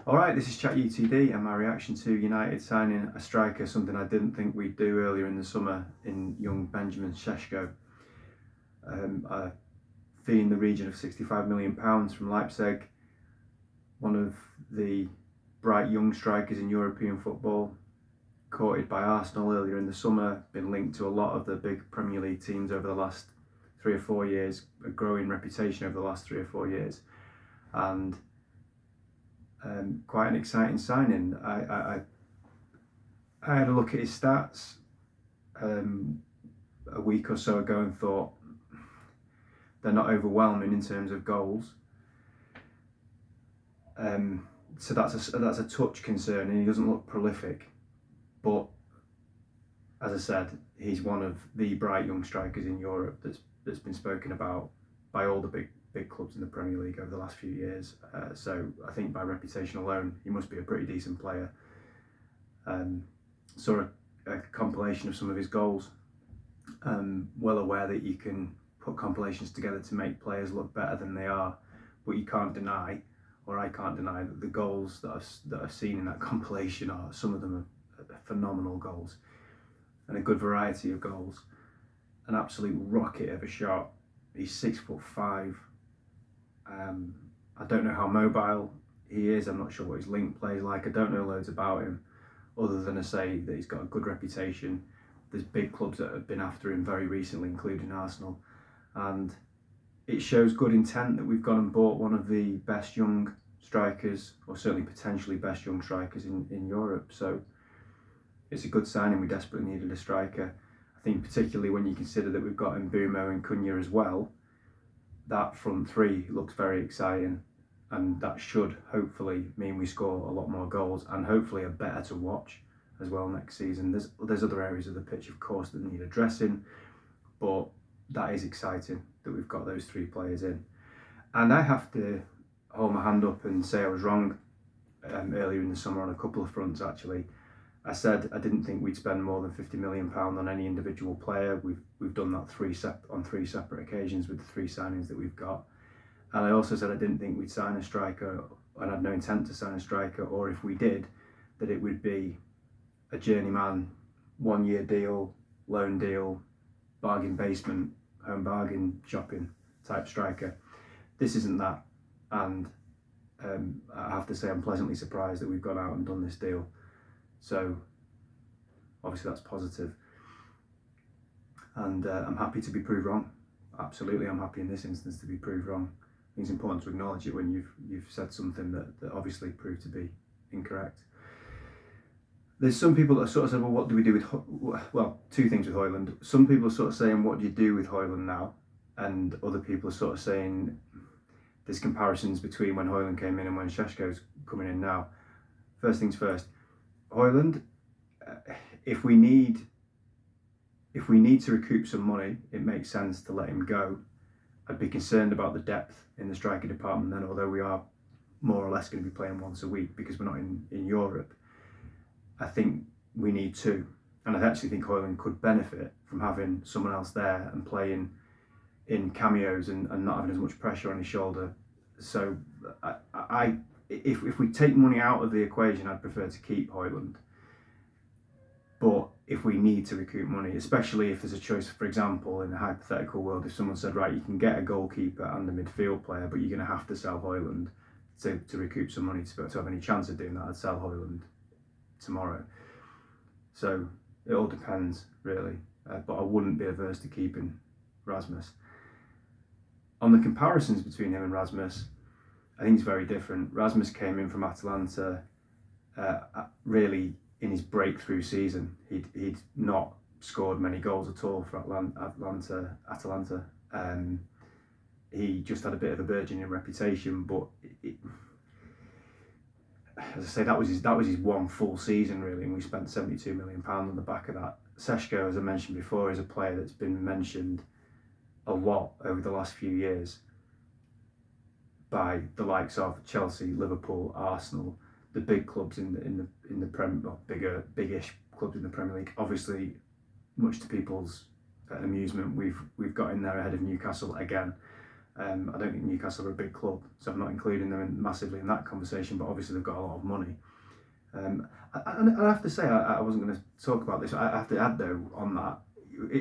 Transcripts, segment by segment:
Alright, this is Chat UTD and my reaction to United signing a striker, something I didn't think we'd do earlier in the summer in young Benjamin Sesko. A fee in the region of £65 million from Leipzig, one of the bright young strikers in European football, courted by Arsenal earlier in the summer, been linked to a lot of the big Premier League teams over the last 3 or 4 years, a growing reputation over the last 3 or 4 years, and quite an exciting signing. I had a look at his stats a week or so ago and thought they're not overwhelming in terms of goals. So that's a touch concern, and he doesn't look prolific. But as I said, he's one of the bright young strikers in Europe that's been spoken about by all the big clubs in the Premier League over the last few years. So I think by reputation alone, he must be a pretty decent player. Saw a compilation of some of his goals. Well aware that you can put compilations together to make players look better than they are, but you can't deny, or I can't deny, that the goals that I've seen in that compilation are, some of them are phenomenal goals, and a good variety of goals. An absolute rocket of a shot. He's 6'5". I don't know how mobile he is. I'm not sure what his link play is like. I don't know loads about him, other than to say that he's got a good reputation. There's big clubs that have been after him very recently, including Arsenal, and it shows good intent that we've gone and bought one of the best young strikers, or certainly potentially best young strikers in Europe. So it's a good signing. We desperately needed a striker. I think particularly when you consider that we've got Mbeumo and Cunha as well, that front three looks very exciting, and that should hopefully mean we score a lot more goals and hopefully are better to watch as well next season. There's other areas of the pitch, of course, that need addressing, but that is exciting that we've got those three players in. And I have to hold my hand up and say I was wrong earlier in the summer on a couple of fronts, actually. I said I didn't think we'd spend more than £50 million on any individual player. We've done that on three separate occasions with the three signings that we've got. And I also said I didn't think we'd sign a striker, and had no intent to sign a striker, or if we did, that it would be a journeyman, 1 year deal, loan deal, bargain basement, home bargain shopping type striker. This isn't that, and I have to say I'm pleasantly surprised that we've gone out and done this deal. So obviously that's positive, and I'm happy to be proved wrong. Absolutely, I'm happy in this instance to be proved wrong. I think it's important to acknowledge it when you've said something that obviously proved to be incorrect. There's some people that sort of said, well, what do we do with, well, two things with Højlund. Some people are sort of saying, what do you do with Højlund now? And other people are sort of saying there's comparisons between when Højlund came in and when Sesko's coming in now. First things first, Højlund, if we need to recoup some money, it makes sense to let him go. I'd be concerned about the depth in the striker department then, although we are more or less going to be playing once a week because we're not in Europe. I think we need two, and I actually think Højlund could benefit from having someone else there and playing in cameos and not having as much pressure on his shoulder. So if we take money out of the equation, I'd prefer to keep Højlund. But if we need to recoup money, especially if there's a choice, for example, in a hypothetical world, if someone said, right, you can get a goalkeeper and a midfield player, but you're going to have to sell Højlund to recoup some money to have any chance of doing that, I'd sell Højlund tomorrow. So it all depends, really. But I wouldn't be averse to keeping Rasmus. On the comparisons between him and Rasmus, I think it's very different. Rasmus came in from Atalanta really in his breakthrough season. He'd not scored many goals at all for Atalanta. He just had a bit of a burgeoning reputation, but as I say, that was his one full season really, and we spent £72 million on the back of that. Sesko, as I mentioned before, is a player that's been mentioned a lot over the last few years by the likes of Chelsea, Liverpool, Arsenal, the big clubs in the Premier, biggish clubs in the Premier League. Obviously, much to people's amusement, we've got in there ahead of Newcastle again. I don't think Newcastle are a big club, so I'm not including them massively in that conversation, but obviously they've got a lot of money. I have to say, I wasn't going to talk about this. I have to add though on that,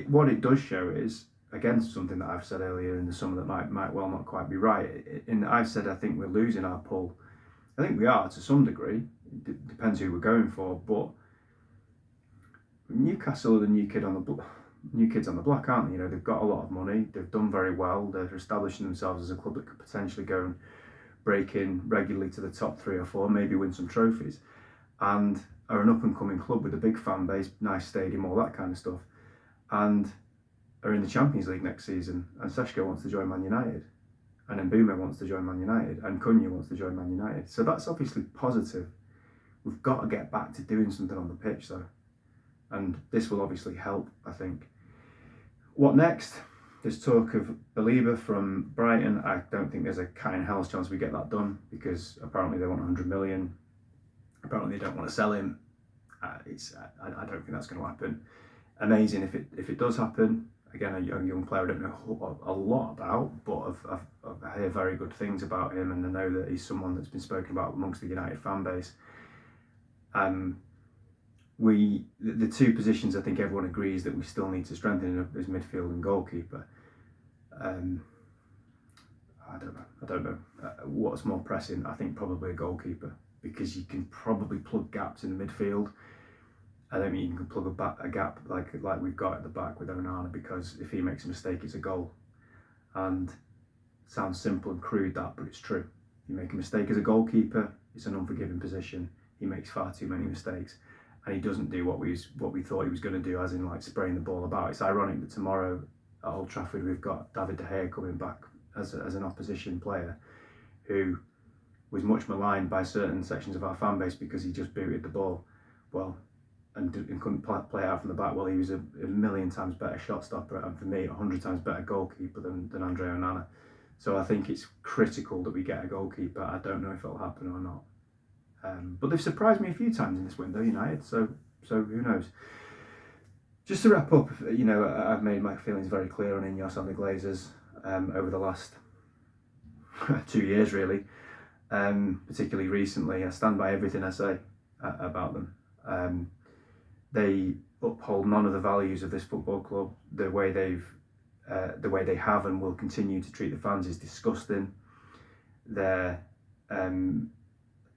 what it does show is, again, something that I've said earlier in the summer that might well not quite be right. I've said I think we're losing our pull. I think we are to some degree. It depends who we're going for, but Newcastle are the new kids on the block, aren't they? You know, they've got a lot of money. They've done very well. They're establishing themselves as a club that could potentially go and break in regularly to the top 3 or 4, maybe win some trophies, and are an up-and-coming club with a big fan base, nice stadium, all that kind of stuff, and are in the Champions League next season. And Sesko wants to join Man United, and Mbeumo wants to join Man United, and Cunha wants to join Man United. So that's obviously positive. We've got to get back to doing something on the pitch though, and this will obviously help, I think. What next? There's talk of Aliba from Brighton. I don't think there's a cat in hell's chance we get that done, because apparently they want 100 million. Apparently they don't want to sell him. I don't think that's going to happen. Amazing if it does happen. Again, a young player I don't know a lot about, but I hear very good things about him, and I know that he's someone that's been spoken about amongst the United fan base. The 2 positions I think everyone agrees that we still need to strengthen is midfield and goalkeeper. I don't know what's more pressing. I think probably a goalkeeper, because you can probably plug gaps in the midfield. I don't mean you can plug a gap like we've got at the back with Onana, because if he makes a mistake, it's a goal. And it sounds simple and crude that, but it's true. You make a mistake as a goalkeeper, it's an unforgiving position. He makes far too many mistakes, and he doesn't do what we thought he was going to do, as in like spraying the ball about. It's ironic that tomorrow at Old Trafford we've got David De Gea coming back as an opposition player who was much maligned by certain sections of our fan base because he just booted the ball and couldn't play out from the back. Well, he was a million times better shot stopper, and for me 100 times better goalkeeper than Andre Onana. So I think it's critical that we get a goalkeeper. I don't know if it'll happen or not, but they've surprised me a few times in this window, United, so who knows. Just to wrap up, you know, I've made my feelings very clear on Ineos and the Glazers over the last 2 years really, particularly recently. I stand by everything I say about them. They uphold none of the values of this football club. The way they have and will continue to treat the fans is disgusting. The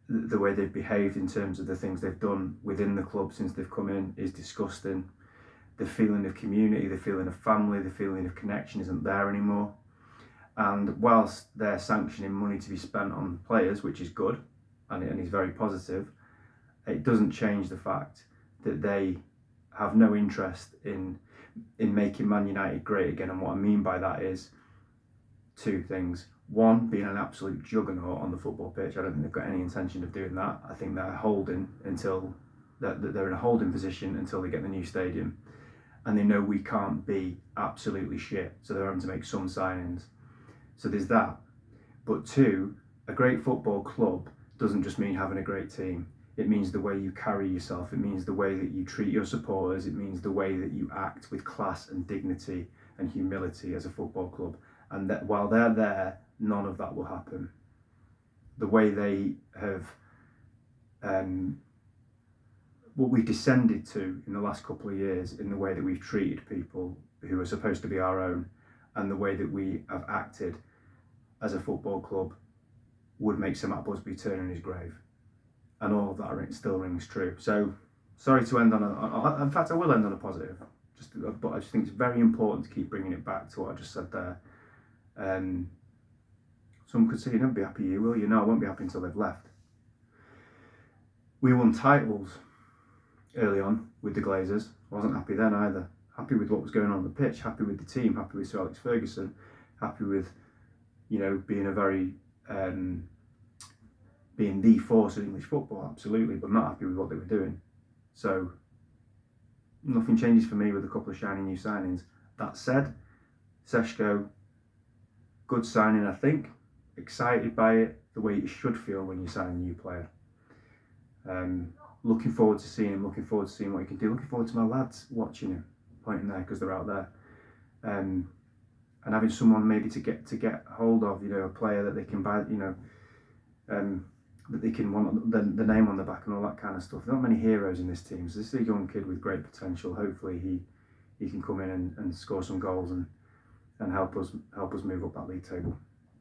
way they've behaved in terms of the things they've done within the club since they've come in is disgusting. The feeling of community, the feeling of family, the feeling of connection isn't there anymore. And whilst they're sanctioning money to be spent on players, which is good and is very positive, it doesn't change the fact that they have no interest in making Man United great again. And what I mean by that is 2 things. One, being an absolute juggernaut on the football pitch. I don't think they've got any intention of doing that. I think they're holding until they're in a holding position until they get the new stadium, and they know we can't be absolutely shit, so they're having to make some signings. So there's that. But 2, a great football club doesn't just mean having a great team. It means the way you carry yourself. It means the way that you treat your supporters. It means the way that you act with class and dignity and humility as a football club. And that while they're there, none of that will happen. The way they have, what we've descended to in the last couple of years, in the way that we've treated people who are supposed to be our own, and the way that we have acted as a football club, would make Sir Matt Busby turn in his grave. And all of that still rings true. So, sorry to end on in fact I will end on a positive, but I just think it's very important to keep bringing it back to what I just said there. Some could say, you don't be happy, you will you? No, I won't be happy until they've left. We won titles early on with the Glazers. I wasn't happy then either. Happy with what was going on the pitch, happy with the team, happy with Sir Alex Ferguson, happy with, you know, being a very being the force of English football, absolutely, but not happy with what they were doing. So nothing changes for me with a couple of shiny new signings. That said, Sesko, good signing, I think. Excited by it, the way you should feel when you sign a new player. Looking forward to seeing him, looking forward to seeing what he can do, looking forward to my lads watching him, pointing there because they're out there. and having someone maybe to get hold of, a player that they can buy, that they can want the name on the back and all that kind of stuff. There aren't many heroes in this team, so this is a young kid with great potential. Hopefully he can come in and score some goals and help us move up that league table,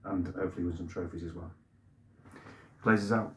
and hopefully win some trophies as well. Plays us out.